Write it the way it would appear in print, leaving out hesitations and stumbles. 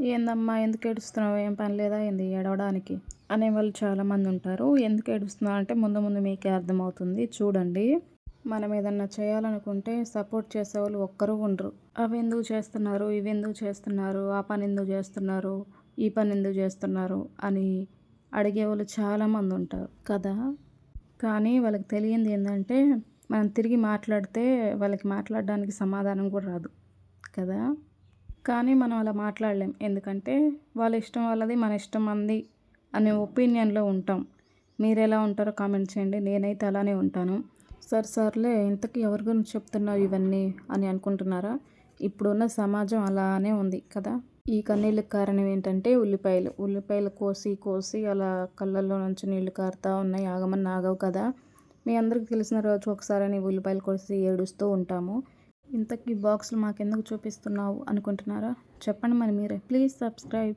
ఏందమ్మా ఎందుకు ఏడుస్తున్నావు? ఏం పని లేదా ఏంది ఏడవడానికి? అనేవాళ్ళు చాలామంది ఉంటారు. ఎందుకు ఏడుస్తున్నావు అంటే ముందు ముందు మీకే అర్థమవుతుంది చూడండి. మనం ఏదన్నా చేయాలనుకుంటే సపోర్ట్ చేసేవాళ్ళు ఒక్కరు ఉండరు. అవి ఎందుకు చేస్తున్నారు? ఇవి ఎందుకు చేస్తున్నారు? ఆ పని ఎందుకు చేస్తున్నారు? ఈ పని ఎందుకు చేస్తున్నారు? అని అడిగేవాళ్ళు చాలామంది ఉంటారు కదా! కానీ వాళ్ళకి తెలియంది ఏంటంటే మనం తిరిగి మాట్లాడితే వాళ్ళకి మాట్లాడడానికి సమాధానం కూడా రాదు కదా! కానీ మనం అలా మాట్లాడలేం. ఎందుకంటే వాళ్ళ ఇష్టం వాళ్ళది, మన ఇష్టం మనది అనే ఒపీనియన్‌లో ఉంటాం. మీరెలా ఉంటారో కామెంట్ చేయండి. నేనైతే అలానే ఉంటాను. సర్లే ఇంతకీ ఎవరి గురించి చెప్తున్నావు ఇవన్నీ అని అనుకుంటున్నారా? ఇప్పుడున్న సమాజం అలానే ఉంది కదా! ఈ కన్నీళ్ళకి కారణం ఏంటంటే ఉల్లిపాయలు. ఉల్లిపాయలు కోసి కోసి అలా కళ్ళల్లో నుంచి నీళ్లు కారుతా ఉన్నాయి. ఆగమన్నా ఆగవు కదా! మీ అందరికీ తెలిసిన రోజు ఒకసారని ఉల్లిపాయలు కోసి ఏడుస్తూ ఉంటాము. ఇంతకీ బాక్స్‌లు మాకెందుకు చూపిస్తున్నావు అనుకుంటున్నారా? చెప్పండి మరి మీరే. Please subscribe.